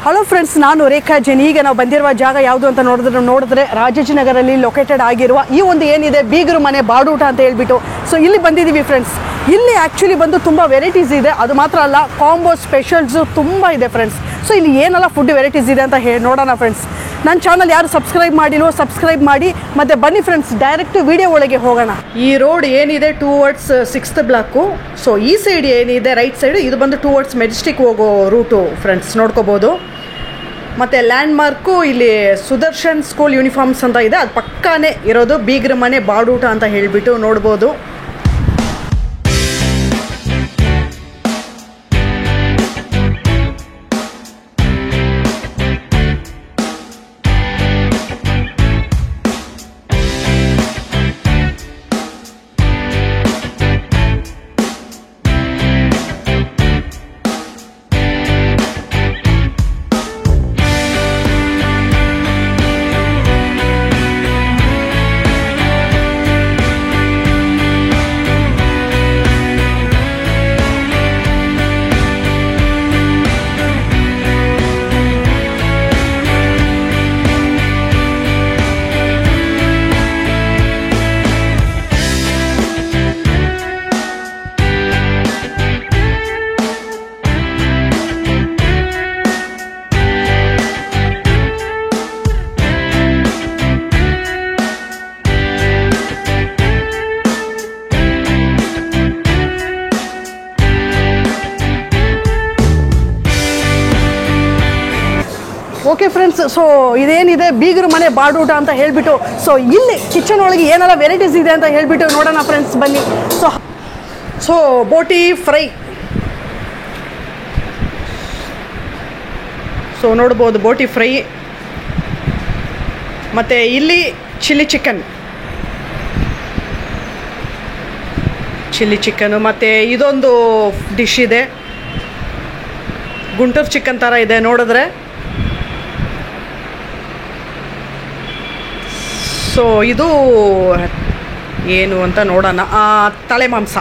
Hello friends, ನಾನು ರೇಖಾ ಜೈನ್. ಈಗ ನಾವು ಬಂದಿರುವ ಜಾಗ ಯಾವುದು ಅಂತ ನೋಡಿದ್ರೆ ರಾಜಾಜಿನಗರಲ್ಲಿ ಲೊಕೇಟೆಡ್ ಆಗಿರುವ ಈ ಒಂದು ಏನಿದೆ ಬೀಗರು ಮನೆ ಬಾಡೂಟ ಅಂತ ಹೇಳ್ಬಿಟ್ಟು. ಸೊ ಇಲ್ಲಿ ಬಂದಿದ್ದೀವಿ ಫ್ರೆಂಡ್ಸ್. ಇಲ್ಲಿ ಆ್ಯಕ್ಚುಲಿ ಬಂದು ತುಂಬ ವೆರೈಟೀಸ್ ಇದೆ. ಅದು ಮಾತ್ರ ಅಲ್ಲ, ಕಾಂಬೋ ಸ್ಪೆಷಲ್ಸು ತುಂಬ ಇದೆ ಫ್ರೆಂಡ್ಸ್. ಸೊ ಇಲ್ಲಿ ಏನೆಲ್ಲ ಫುಡ್ ವೆರೈಟೀಸ್ ಇದೆ ಅಂತ ನೋಡೋಣ ಫ್ರೆಂಡ್ಸ್. ನನ್ನ ಚಾನಲ್ ಯಾರು ಸಬ್ಸ್ಕ್ರೈಬ್ ಮಾಡಿಲ್ವೋ ಸಬ್ಸ್ಕ್ರೈಬ್ ಮಾಡಿ. ಮತ್ತು ಬನ್ನಿ ಫ್ರೆಂಡ್ಸ್, ಡೈರೆಕ್ಟ್ ವಿಡಿಯೋ ಒಳಗೆ ಹೋಗೋಣ. ಈ ರೋಡ್ ಏನಿದೆ ಟುವರ್ಡ್ಸ್ 6th ಬ್ಲಾಕು. ಸೊ ಈ ಸೈಡ್ ಏನಿದೆ ರೈಟ್ ಸೈಡ್, ಇದು ಬಂದು ಟುವರ್ಡ್ಸ್ ಮೆಜೆಸ್ಟಿಕ್ ಹೋಗೋ ರೂಟು ಫ್ರೆಂಡ್ಸ್, ನೋಡ್ಕೋಬೋದು. ಮತ್ತು ಲ್ಯಾಂಡ್ ಮಾರ್ಕು ಇಲ್ಲಿ ಸುದರ್ಶನ್ ಸ್ಕೂಲ್ ಯೂನಿಫಾರ್ಮ್ಸ್ ಅಂತ ಇದೆ, ಅದು ಪಕ್ಕಾನೇ ಇರೋದು ಬೀಗ್ರ ಮನೆ ಬಾಡೂಟ ಅಂತ ಹೇಳಿಬಿಟ್ಟು ನೋಡ್ಬೋದು. ಓಕೆ ಫ್ರೆಂಡ್ಸ್, ಸೊ ಇದೇನಿದೆ ಬೀಗರು ಮನೆ ಬಾಡೂಟ ಅಂತ ಹೇಳಿಬಿಟ್ಟು. ಸೊ ಇಲ್ಲಿ ಕಿಚನ್ ಒಳಗೆ ಏನೆಲ್ಲ ವೆರೈಟೀಸ್ ಇದೆ ಅಂತ ಹೇಳಿಬಿಟ್ಟು ನೋಡೋಣ ಫ್ರೆಂಡ್ಸ್, ಬನ್ನಿ. ಸೊ ಬೋಟಿ ಫ್ರೈ, ಸೊ ನೋಡ್ಬೋದು ಬೋಟಿ ಫ್ರೈ. ಮತ್ತು ಇಲ್ಲಿ ಚಿಲ್ಲಿ ಚಿಕನ್ನು. ಮತ್ತು ಇದೊಂದು ಡಿಶ್ ಇದೆ, ಗುಂಟೂರು ಚಿಕನ್ ಥರ ಇದೆ ನೋಡಿದ್ರೆ. ಸೊ ಇದು ಏನು ಅಂತ ನೋಡೋಣ. ತಲೆ ಮಾಂಸ,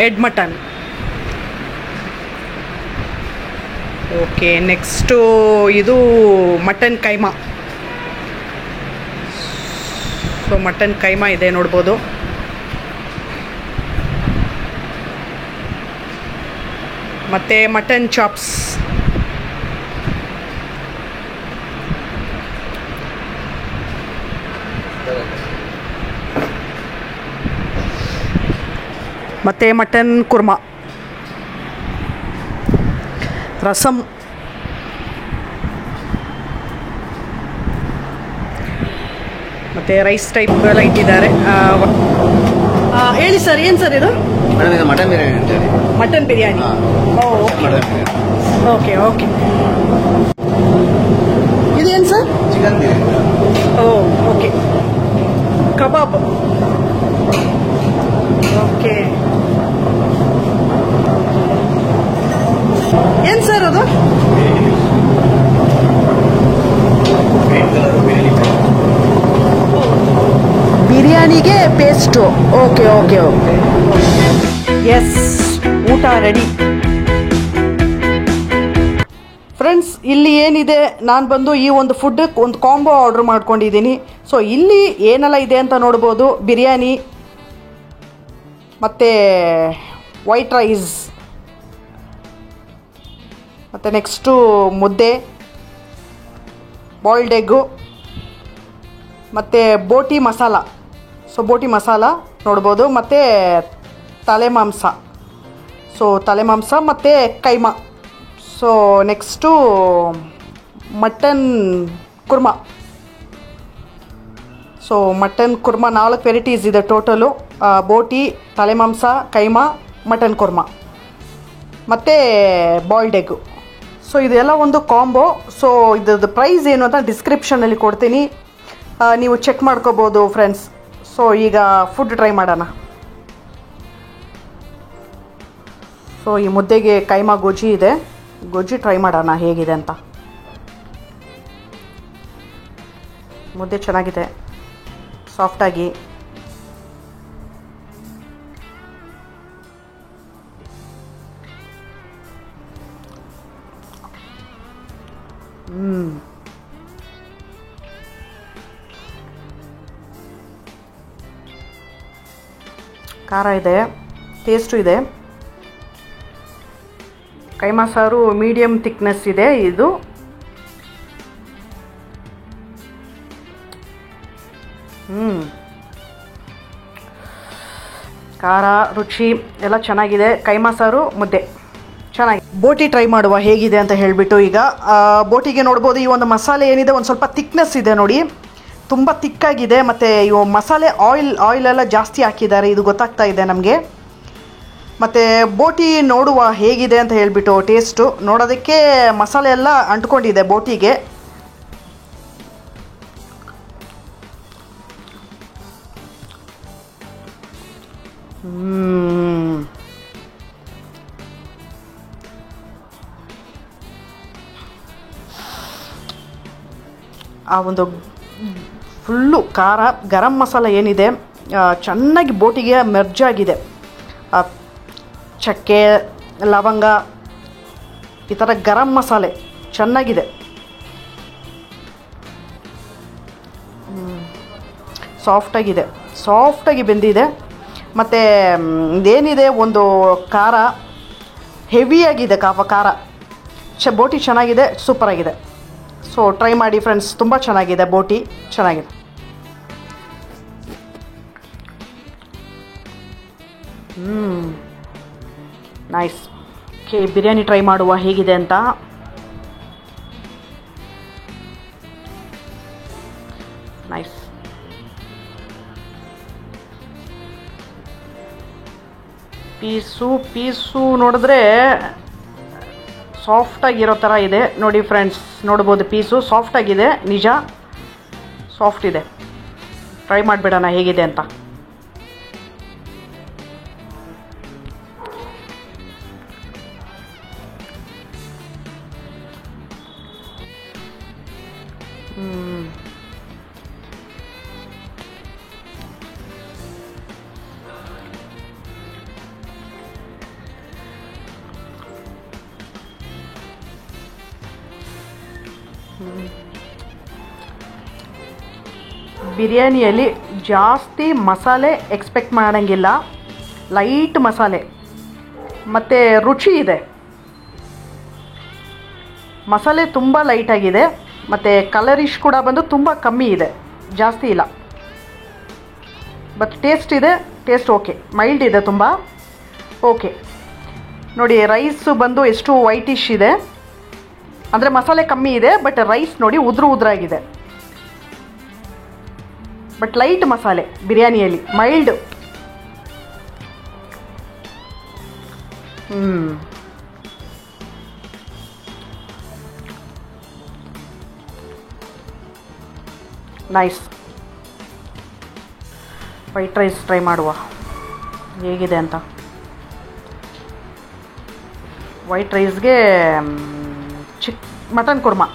ಎಡ್ ಮಟನ್. ಓಕೆ, ನೆಕ್ಸ್ಟು ಇದು mutton keema. So mutton keema ಇದೆ ನೋಡ್ಬೋದು. ಮತ್ತು ಮಟನ್ ಚಾಪ್ಸ್. ಮತ್ತು ಮಟನ್ ಕುರ್ಮಾ, ರಸಮ್. ಮತ್ತು ರೈಸ್ ಟೈಪ್ ಎಲ್ಲ ಇಟ್ಟಿದ್ದಾರೆ. ಹೇಳಿ ಸರ್, ಏನು ಸರ್ ಇದು? ಮಟನ್ ಬಿರಿಯಾನಿ ಅಂತ ಹೇಳಿ. ಮಟನ್ ಬಿರಿಯಾನಿ. Okay okay. ಇದೇನು sir? Chicken biryani. Okay. Kebab. Okay. ಏನು ಸರ್ ಅದು? ಬಿರಿಯಾನಿಗೆ paste. Okay okay okay. Yes, ಊಟ ರೆಡಿ ಫ್ರೆಂಡ್ಸ್. ಇಲ್ಲಿ ಏನಿದೆ, ನಾನು ಬಂದು ಈ ಒಂದು ಫುಡ್ಗೆ ಒಂದು ಕಾಂಬೋ ಆರ್ಡ್ರ್ ಮಾಡ್ಕೊಂಡಿದ್ದೀನಿ. ಸೊ ಇಲ್ಲಿ ಏನೆಲ್ಲ ಇದೆ ಅಂತ ನೋಡ್ಬೋದು. ಬಿರಿಯಾನಿ, ಮತ್ತು ವೈಟ್ ರೈಸ್, ಮತ್ತು ನೆಕ್ಸ್ಟು ಮುದ್ದೆ, ಬಾಯ್ಲ್ಡ್ ಎಗ್ಗು, ಮತ್ತು ಬೋಟಿ ಮಸಾಲ. ಸೊ ಬೋಟಿ ಮಸಾಲ ನೋಡ್ಬೋದು. ಮತ್ತು ತಲೆ ಮಾಂಸ. ಸೊ ತಲೆ ಮಾಂಸ ಮತ್ತು keema. So next mutton korma. So mutton korma 4 varieties ಇದೆ ಟೋಟಲು. ಬೋಟಿ, ತಲೆ ಮಾಂಸ, ಕೈಮಾ, ಮಟನ್ ಕುರ್ಮಾ, ಮತ್ತು ಬಾಯ್ಲ್ಡ್ ಎಗ್ಗು. ಸೊ ಇದೆಲ್ಲ ಒಂದು ಕಾಂಬೋ. ಸೊ ಇದ್ರದ್ದು ಪ್ರೈಸ್ ಏನು ಅಂತ ಡಿಸ್ಕ್ರಿಪ್ಷನಲ್ಲಿ ಕೊಡ್ತೀನಿ, ನೀವು ಚೆಕ್ ಮಾಡ್ಕೋಬೋದು ಫ್ರೆಂಡ್ಸ್. ಸೊ ಈಗ ಫುಡ್ ಟ್ರೈ ಮಾಡೋಣ. ಸೊ ಈ ಮುದ್ದೆಗೆ ಕೈಮಾ ಗೊಜ್ಜಿ ಇದೆ, ಗೊಜ್ಜಿ ಟ್ರೈ ಮಾಡೋಣ ಹೇಗಿದೆ ಅಂತ. ಮುದ್ದೆ ಚೆನ್ನಾಗಿದೆ, ಸಾಫ್ಟಾಗಿ. ಖಾರ ಇದೆ, ಟೇಸ್ಟು ಇದೆ. ಕೈಮಾ ಸಾರು ಮೀಡಿಯಮ್ ಥಿಕ್ನೆಸ್ ಇದೆ ಇದು. ಖಾರ ರುಚಿ ಎಲ್ಲ ಚೆನ್ನಾಗಿದೆ. ಕೈಮಾ ಸಾರು ಮುದ್ದೆ ಚೆನ್ನಾಗಿದೆ. ಬೋಟಿ ಟ್ರೈ ಮಾಡುವ ಹೇಗಿದೆ ಅಂತ ಹೇಳಿಬಿಟ್ಟು. ಈಗ ಬೋಟಿಗೆ ನೋಡ್ಬೋದು ಈ ಒಂದು ಮಸಾಲೆ ಏನಿದೆ ಒಂದು ಸ್ವಲ್ಪ ಥಿಕ್ನೆಸ್ ಇದೆ ನೋಡಿ, ತುಂಬ ತಿಕ್ಕಾಗಿದೆ. ಮತ್ತು ಇವು ಮಸಾಲೆ ಆಯಿಲೆಲ್ಲ ಜಾಸ್ತಿ ಹಾಕಿದ್ದಾರೆ, ಇದು ಗೊತ್ತಾಗ್ತಾ ಇದೆ ನಮಗೆ. ಮತ್ತು ಬೋಟಿ ನೋಡುವ ಹೇಗಿದೆ ಅಂತ ಹೇಳಿಬಿಟ್ಟು. ಟೇಸ್ಟು ನೋಡೋದಕ್ಕೆ ಮಸಾಲೆ ಎಲ್ಲ ಅಂಟ್ಕೊಂಡಿದೆ ಬೋಟಿಗೆ. ಆ ಒಂದು ಫುಲ್ಲು ಖಾರ, ಗರಂ ಮಸಾಲ ಏನಿದೆ ಚೆನ್ನಾಗಿ ಬೋಟಿಗೆ ಮೆರ್ಜ್ ಆಗಿದೆ. ಚಕ್ಕೆ, ಲವಂಗ, ಈ ಥರ ಗರಂ ಮಸಾಲೆ ಚೆನ್ನಾಗಿದೆ. ಸಾಫ್ಟಾಗಿ ಬೆಂದಿದೆ. ಮತ್ತು ಇದೇನಿದೆ ಒಂದು ಖಾರ ಹೆವಿಯಾಗಿದೆ, ಖಾರ. ಬೋಟಿ ಚೆನ್ನಾಗಿದೆ, ಸೂಪರಾಗಿದೆ. ಸೊ ಟ್ರೈ ಮಾಡಿ ಫ್ರೆಂಡ್ಸ್, ತುಂಬ ಚೆನ್ನಾಗಿದೆ ಬೋಟಿ, ಚೆನ್ನಾಗಿದೆ. ನೈಸ್. ಓಕೆ, ಬಿರಿಯಾನಿ ಟ್ರೈ ಮಾಡುವ ಹೇಗಿದೆ ಅಂತ. ನೈಸ್. ಪೀಸು ನೋಡಿದ್ರೆ ಸಾಫ್ಟಾಗಿರೋ ಥರ ಇದೆ ನೋಡಿ ಫ್ರೆಂಡ್ಸ್. ನೋಡ್ಬೋದು ಪೀಸು ಸಾಫ್ಟಾಗಿದೆ, ನಿಜ ಸಾಫ್ಟ್ ಇದೆ. ಟ್ರೈ ಮಾಡಿಬಿಡೋಣ ಹೇಗಿದೆ ಅಂತ. ಬಿರಿಯಾನಿಯಲ್ಲಿ ಜಾಸ್ತಿ ಮಸಾಲೆ ಎಕ್ಸ್ಪೆಕ್ಟ್ ಮಾಡೋಂಗಿಲ್ಲ, ಲೈಟ್ ಮಸಾಲೆ ಮತ್ತು ರುಚಿ ಇದೆ. ಮಸಾಲೆ ತುಂಬ ಲೈಟಾಗಿದೆ ಮತ್ತು ಕಲರಿಶ್ ಕೂಡ ಬಂದು ತುಂಬ ಕಮ್ಮಿ ಇದೆ, ಜಾಸ್ತಿ ಇಲ್ಲ. ಬಟ್ ಟೇಸ್ಟ್ ಇದೆ, ಟೇಸ್ಟ್ ಓಕೆ, ಮೈಲ್ಡ್ ಇದೆ ತುಂಬ ಓಕೆ. ನೋಡಿ ರೈಸು ಬಂದು ಎಷ್ಟು ವೈಟಿಶ್ ಇದೆ, ಅಂದರೆ ಮಸಾಲೆ ಕಮ್ಮಿ ಇದೆ ಬಟ್ ರೈಸ್ ನೋಡಿ ಉದ್ರಾಗಿದೆ. ಬಟ್ ಲೈಟ್ ಮಸಾಲೆ ಬಿರಿಯಾನಿಯಲ್ಲಿ, mild. Nice. White rice try ಮಾಡುವ ಹೇಗಿದೆ ಅಂತ. ವೈಟ್ ರೈಸ್ಗೆ mutton korma.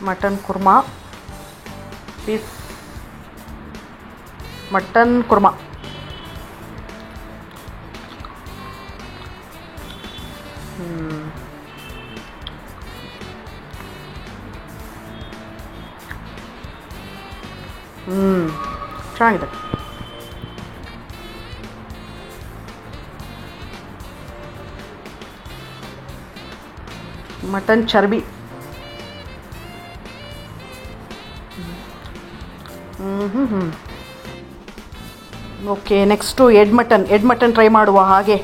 Mutton korma piece, mutton korma. ಚೆನ್ನಾಗಿದೆ. ಮಟನ್ ಚರ್ಬಿ. Okay, next head mutton try ಮಾಡುವ ಹಾಗೆ.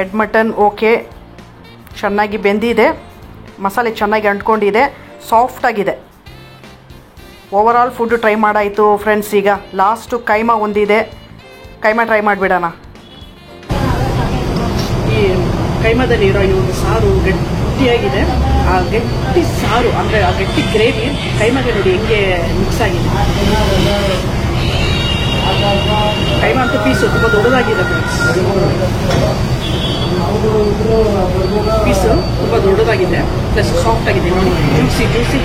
ಎಡ್ ಮಟನ್ ಓಕೆ, ಚೆನ್ನಾಗಿ ಬೆಂದಿದೆ, ಮಸಾಲೆ ಚೆನ್ನಾಗಿ ಅಂಟ್ಕೊಂಡಿದೆ, ಸಾಫ್ಟಾಗಿದೆ. ಓವರಾಲ್ ಫುಡ್ ಟ್ರೈ ಮಾಡಾಯಿತು ಫ್ರೆಂಡ್ಸ್. ಈಗ ಲಾಸ್ಟು ಕೈಮಾ ಒಂದಿದೆ, ಕೈಮಾ ಟ್ರೈ ಮಾಡಿಬಿಡೋಣ. ಈ ಕೈಮಾದಲ್ಲಿರೋ ಈ ಒಂದು ಸಾರು ಗಟ್ಟಿಯಾಗಿದೆ. ಆ ಗಟ್ಟಿ ಸಾರು ಅಂದರೆ ಆ ಗಟ್ಟಿ ಗ್ರೇವಿ ಕೈಮಾಗೆ ನೋಡಿ ಹೆಂಗೆ ಮಿಕ್ಸ್ ಆಗಿದೆ. ಕೈಮಾ ಅಂತೂ ಪೀಸು ತುಂಬ ದೊಡ್ಡದಾಗಿದೆ ಫ್ರೆಂಡ್ಸ್. ಪೀಸು ತುಂಬ ದೊಡ್ಡದಾಗಿದೆ ಪ್ಲಸ್ ಸಾಫ್ಟ್ ಆಗಿದೆ ನೋಡಿ, ಜ್ಯೂಸಿ ಜ್ಯೂಸಿ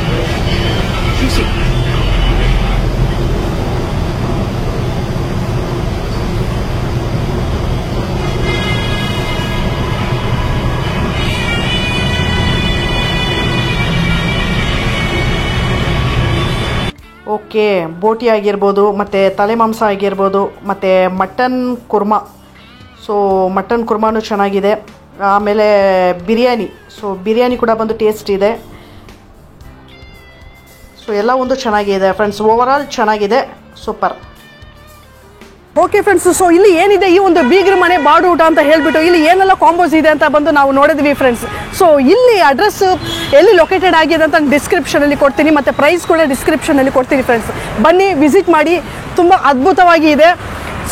ಜ್ಯೂಸಿ. ಓಕೆ, ಬೋಟಿ ಆಗಿರ್ಬೋದು, ಮತ್ತು ತಲೆ ಮಾಂಸ ಆಗಿರ್ಬೋದು, ಮತ್ತು ಮಟನ್ ಕುರ್ಮಾ. ಸೊ ಮಟನ್ ಕುರ್ಮಾನು ಚೆನ್ನಾಗಿದೆ. ಆಮೇಲೆ ಬಿರಿಯಾನಿ, ಸೊ ಬಿರಿಯಾನಿ ಕೂಡ ಬಂದು ಟೇಸ್ಟ್ ಇದೆ. ಸೊ ಎಲ್ಲ ಒಂದು ಚೆನ್ನಾಗಿದೆ ಫ್ರೆಂಡ್ಸ್, ಓವರಾಲ್ ಚೆನ್ನಾಗಿದೆ, ಸೂಪರ್. ಓಕೆ ಫ್ರೆಂಡ್ಸ್, ಸೊ ಇಲ್ಲಿ ಏನಿದೆ ಈ ಒಂದು ಬೀಗ್ರ ಮನೆ ಬಾಡೂಟ ಅಂತ ಹೇಳ್ಬಿಟ್ಟು ಇಲ್ಲಿ ಏನೆಲ್ಲ ಕಾಂಬೋಸ್ ಇದೆ ಅಂತ ಬಂದು ನಾವು ನೋಡಿದ್ವಿ ಫ್ರೆಂಡ್ಸ್. ಸೊ ಇಲ್ಲಿ ಅಡ್ರೆಸ್ ಎಲ್ಲಿ ಲೊಕೇಟೆಡ್ ಆಗಿದೆ ಅಂತ ಡಿಸ್ಕ್ರಿಪ್ಷನಲ್ಲಿ ಕೊಡ್ತೀನಿ, ಮತ್ತು ಪ್ರೈಸ್ ಕೂಡ ಡಿಸ್ಕ್ರಿಪ್ಷನಲ್ಲಿ ಕೊಡ್ತೀನಿ ಫ್ರೆಂಡ್ಸ್. ಬನ್ನಿ, ವಿಸಿಟ್ ಮಾಡಿ, ತುಂಬ ಅದ್ಭುತವಾಗಿ ಇದೆ.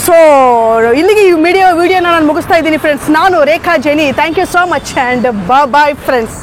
ಸೊ ಇಲ್ಲಿಗೆ ಈ ವಿಡಿಯೋನ ನಾನು ಮುಗಿಸ್ತಾ ಇದ್ದೀನಿ ಫ್ರೆಂಡ್ಸ್. ನಾನು Rekha Jaini. Thank you so much and bye friends.